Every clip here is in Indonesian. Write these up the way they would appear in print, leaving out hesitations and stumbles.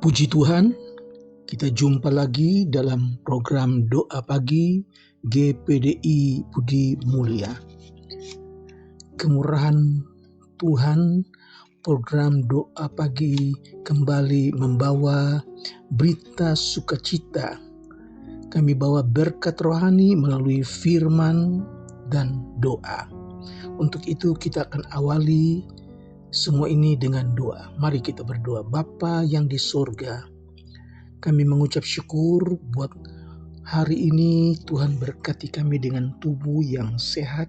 Puji Tuhan, kita jumpa lagi dalam program Doa Pagi GPDI Budi Mulia. Kemurahan Tuhan, program Doa Pagi kembali membawa berita sukacita. Kami bawa berkat rohani melalui firman dan doa. Untuk itu kita akan awali semua ini dengan doa. Mari kita berdoa. Bapa yang di surga, kami mengucap syukur buat hari ini. Tuhan berkati kami dengan tubuh yang sehat,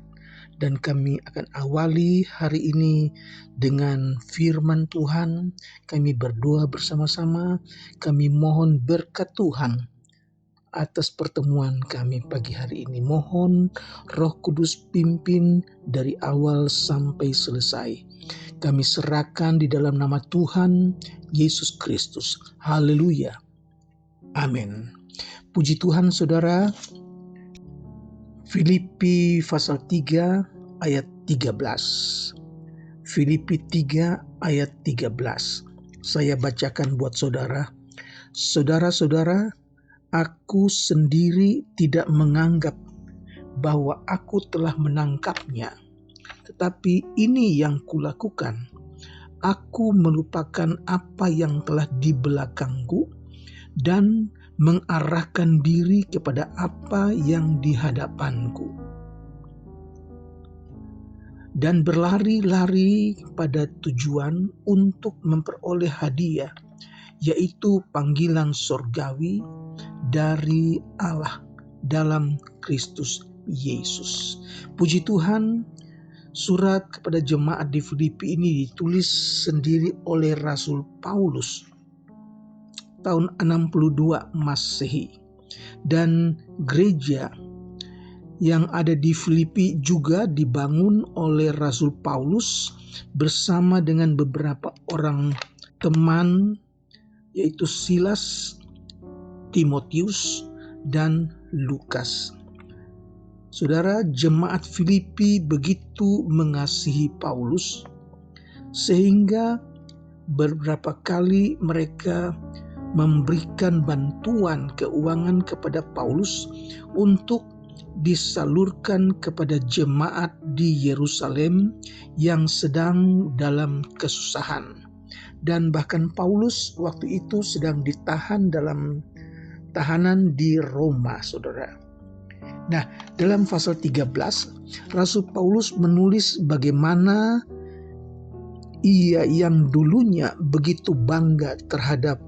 dan kami akan awali hari ini dengan firman Tuhan. Kami berdoa bersama-sama. Kami mohon berkat Tuhan atas pertemuan kami pagi hari ini. Mohon Roh Kudus pimpin dari awal sampai selesai. Kami serahkan di dalam nama Tuhan Yesus Kristus. Haleluya. Amin. Puji Tuhan saudara. Filipi pasal 3 ayat 13. Filipi 3 ayat 13. Saya bacakan buat saudara. Saudara-saudara, aku sendiri tidak menganggap bahwa aku telah menangkapnya, tetapi ini yang kulakukan. Aku melupakan apa yang telah di belakangku dan mengarahkan diri kepada apa yang di hadapanku, dan berlari-lari pada tujuan untuk memperoleh hadiah, yaitu panggilan sorgawi dari Allah dalam Kristus Yesus. Puji Tuhan, surat kepada jemaat di Filipi ini ditulis sendiri oleh Rasul Paulus tahun 62 Masehi, dan gereja yang ada di Filipi juga dibangun oleh Rasul Paulus bersama dengan beberapa orang teman, yaitu Silas, Timotius, dan Lukas. Saudara, jemaat Filipi begitu mengasihi Paulus sehingga beberapa kali mereka memberikan bantuan keuangan kepada Paulus untuk disalurkan kepada jemaat di Yerusalem yang sedang dalam kesusahan. Dan bahkan Paulus waktu itu sedang ditahan dalam tahanan di Roma, saudara. Nah, dalam pasal 13, Rasul Paulus menulis bagaimana ia yang dulunya begitu bangga terhadap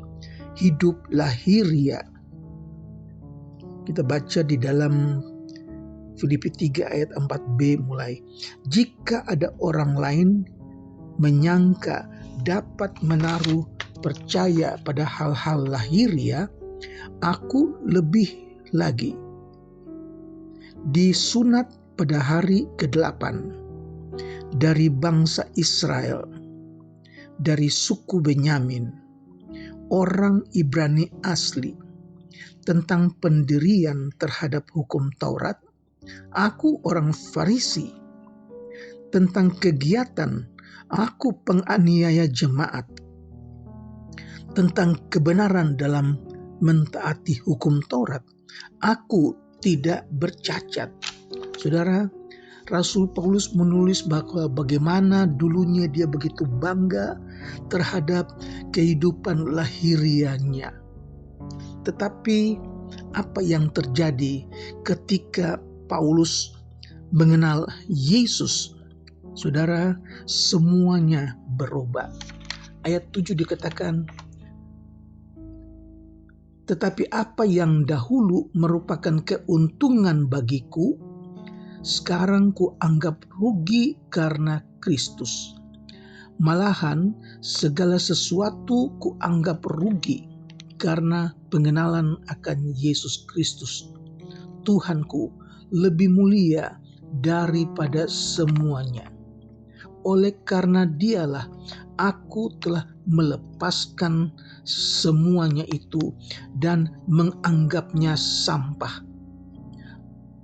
hidup lahiria. Kita baca di dalam Filipi 3 ayat 4b mulai. Jika ada orang lain menyangka dapat menaruh percaya pada hal-hal lahiria, aku lebih lagi. Disunat pada hari ke-8 dari bangsa Israel, dari suku Benyamin, orang Ibrani asli, tentang pendirian terhadap hukum Taurat, aku orang Farisi, tentang kegiatan, aku penganiaya jemaat, tentang kebenaran dalam mentaati hukum Taurat, aku tidak bercacat. Saudara, Rasul Paulus menulis bahwa bagaimana dulunya dia begitu bangga terhadap kehidupan lahirianya. Tetapi apa yang terjadi ketika Paulus mengenal Yesus? Saudara, semuanya berubah. Ayat 7 dikatakan, tetapi apa yang dahulu merupakan keuntungan bagiku, sekarang ku anggap rugi karena Kristus. Malahan segala sesuatu ku anggap rugi karena pengenalan akan Yesus Kristus, Tuhanku, lebih mulia daripada semuanya. Oleh karena dialah aku telah melepaskan semuanya itu dan menganggapnya sampah,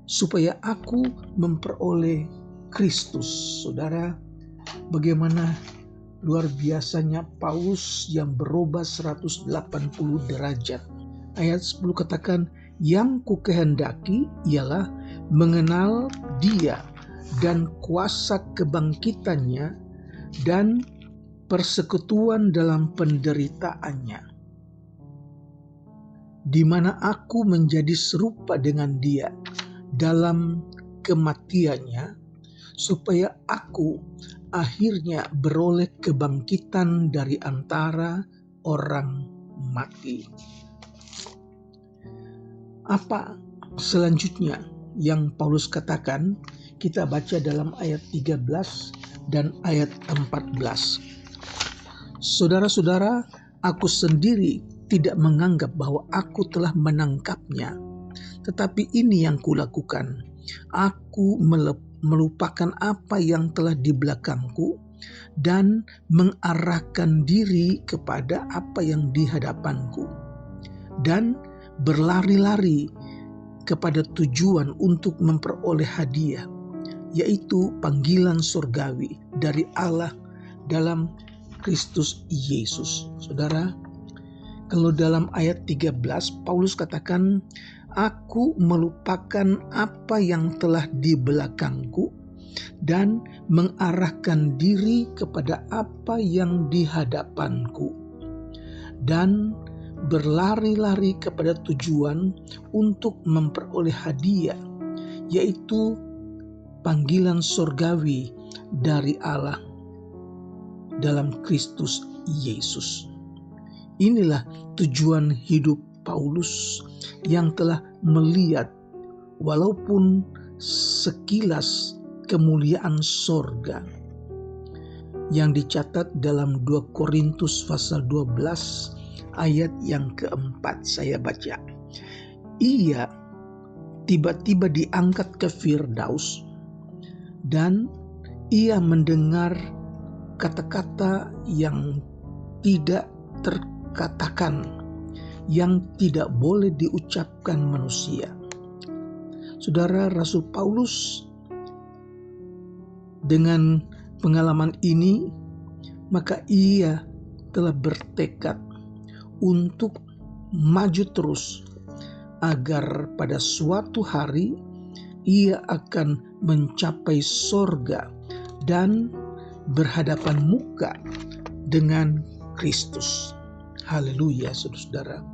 supaya aku memperoleh Kristus. Saudara, bagaimana luar biasanya Paulus yang berubah 180 derajat. Ayat 10 katakan, yang kukehendaki ialah mengenal Dia dan kuasa kebangkitannya dan persekutuan dalam penderitaannya, di mana aku menjadi serupa dengan Dia dalam kematiannya, supaya aku akhirnya beroleh kebangkitan dari antara orang mati. Apa selanjutnya yang Paulus katakan? Kita baca dalam ayat 13 dan ayat 14. Saudara-saudara, aku sendiri tidak menganggap bahwa aku telah menangkapnya, tetapi ini yang kulakukan. Aku melupakan apa yang telah di belakangku dan mengarahkan diri kepada apa yang di hadapanku, dan berlari-lari kepada tujuan untuk memperoleh hadiah, yaitu panggilan surgawi dari Allah dalam Kristus Yesus. Saudara, kalau dalam ayat 13 Paulus katakan, aku melupakan apa yang telah di belakangku dan mengarahkan diri kepada apa yang di hadapanku, dan berlari-lari kepada tujuan untuk memperoleh hadiah, yaitu panggilan surgawi dari Allah dalam Kristus Yesus. Inilah tujuan hidup Paulus yang telah melihat walaupun sekilas kemuliaan sorga yang dicatat dalam 2 Korintus pasal 12 ayat yang keempat. Saya baca, ia tiba-tiba diangkat ke Firdaus dan ia mendengar kata-kata yang tidak terkatakan, yang tidak boleh diucapkan manusia. Saudara, Rasul Paulus dengan pengalaman ini, maka ia telah bertekad untuk maju terus agar pada suatu hari ia akan mencapai sorga dan berhadapan muka dengan Kristus. Haleluya, saudara.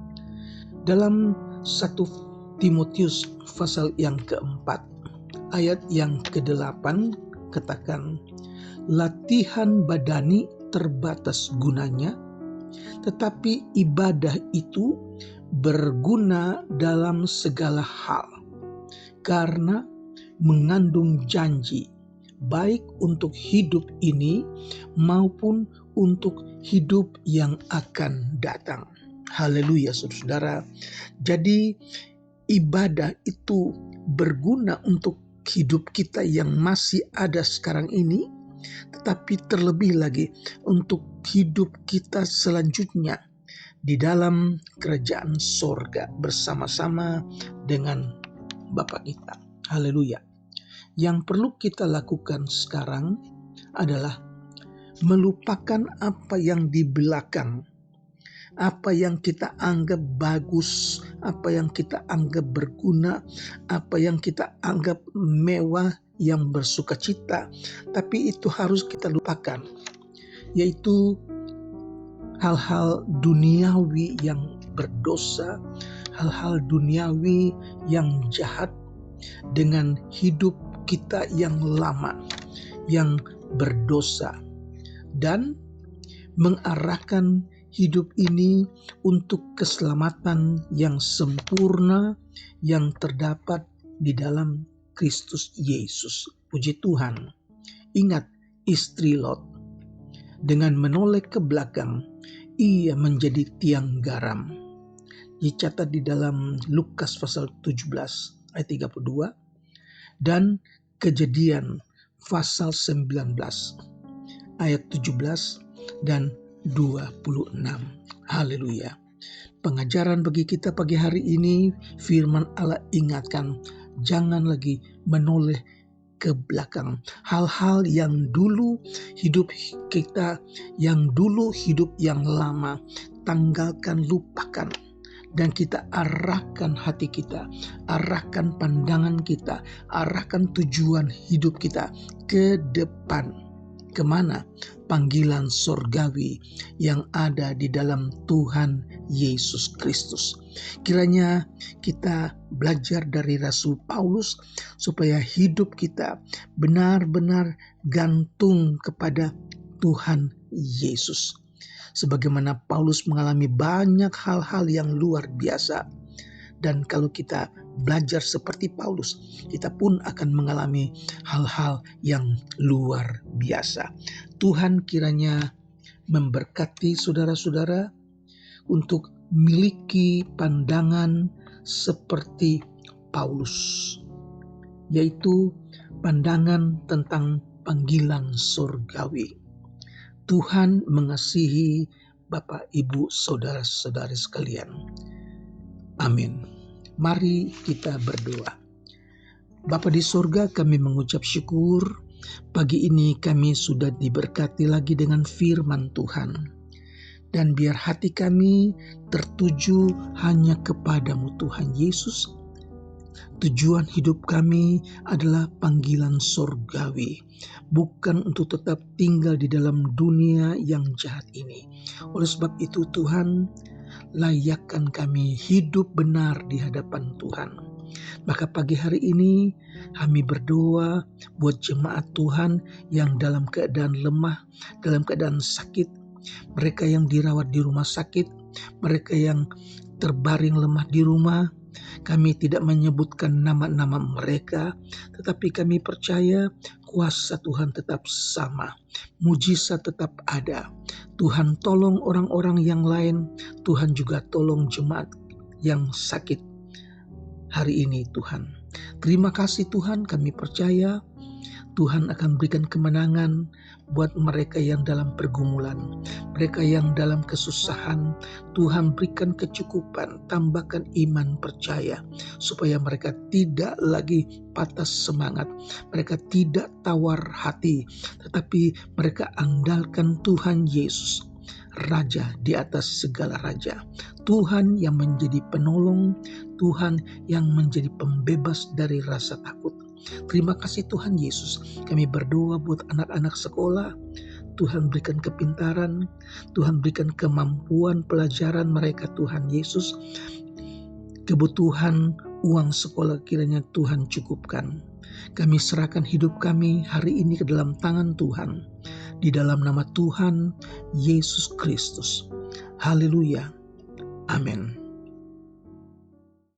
Dalam 1 Timotius pasal yang keempat ayat yang ke-8 katakan, latihan badani terbatas gunanya, tetapi ibadah itu berguna dalam segala hal, karena mengandung janji, baik untuk hidup ini maupun untuk hidup yang akan datang. Haleluya, saudara. Jadi ibadah itu berguna untuk hidup kita yang masih ada sekarang ini, tetapi terlebih lagi untuk hidup kita selanjutnya di dalam kerajaan sorga bersama-sama dengan Bapa kita. Haleluya. Yang perlu kita lakukan sekarang adalah melupakan apa yang di belakang, apa yang kita anggap bagus, apa yang kita anggap berguna, apa yang kita anggap mewah, yang bersukacita, tapi itu harus kita lupakan, yaitu hal-hal duniawi yang berdosa, hal-hal duniawi yang jahat, dengan hidup kita yang lama, yang berdosa, dan mengarahkan hidup ini untuk keselamatan yang sempurna yang terdapat di dalam Kristus Yesus. Puji Tuhan. Ingat istri Lot, dengan menoleh ke belakang, ia menjadi tiang garam. Dicatat di dalam Lukas pasal 17 ayat 32 dan Kejadian pasal 19 ayat 17 dan 26. Haleluya. Pengajaran bagi kita pagi hari ini, firman Allah ingatkan, jangan lagi menoleh ke belakang. Hal-hal yang dulu hidup kita, yang dulu hidup yang lama, tanggalkan, lupakan. Dan kita arahkan hati kita, arahkan pandangan kita, arahkan tujuan hidup kita ke depan. Kemana? Panggilan sorgawi yang ada di dalam Tuhan Yesus Kristus. Kiranya kita belajar dari Rasul Paulus supaya hidup kita benar-benar gantung kepada Tuhan Yesus. Sebagaimana Paulus mengalami banyak hal-hal yang luar biasa. Dan kalau kita belajar seperti Paulus, kita pun akan mengalami hal-hal yang luar biasa. Tuhan kiranya memberkati saudara-saudara untuk memiliki pandangan seperti Paulus, yaitu pandangan tentang panggilan surgawi. Tuhan mengasihi Bapak, Ibu, saudara-saudari sekalian. Amin. Mari kita berdoa. Bapa di surga, kami mengucap syukur. Pagi ini kami sudah diberkati lagi dengan firman Tuhan. Dan biar hati kami tertuju hanya kepadamu Tuhan Yesus. Tujuan hidup kami adalah panggilan surgawi, bukan untuk tetap tinggal di dalam dunia yang jahat ini. Oleh sebab itu Tuhan, layakkan kami hidup benar di hadapan Tuhan. Maka pagi hari ini kami berdoa buat jemaat Tuhan yang dalam keadaan lemah, dalam keadaan sakit, mereka yang dirawat di rumah sakit, mereka yang terbaring lemah di rumah. Kami tidak menyebutkan nama-nama mereka, tetapi kami percaya kuasa Tuhan tetap sama, mujizat tetap ada. Tuhan tolong orang-orang yang lain, Tuhan juga tolong jemaat yang sakit hari ini Tuhan. Terima kasih Tuhan, kami percaya Tuhan akan berikan kemenangan buat mereka yang dalam pergumulan, mereka yang dalam kesusahan. Tuhan berikan kecukupan, tambahkan iman percaya, supaya mereka tidak lagi patah semangat, mereka tidak tawar hati, tetapi mereka andalkan Tuhan Yesus, Raja di atas segala raja, Tuhan yang menjadi penolong, Tuhan yang menjadi pembebas dari rasa takut. Terima kasih Tuhan Yesus. Kami berdoa buat anak-anak sekolah. Tuhan berikan kepintaran, Tuhan berikan kemampuan pelajaran mereka Tuhan Yesus. Kebutuhan uang sekolah kiranya Tuhan cukupkan. Kami serahkan hidup kami hari ini ke dalam tangan Tuhan. Di dalam nama Tuhan Yesus Kristus. Haleluya. Amin.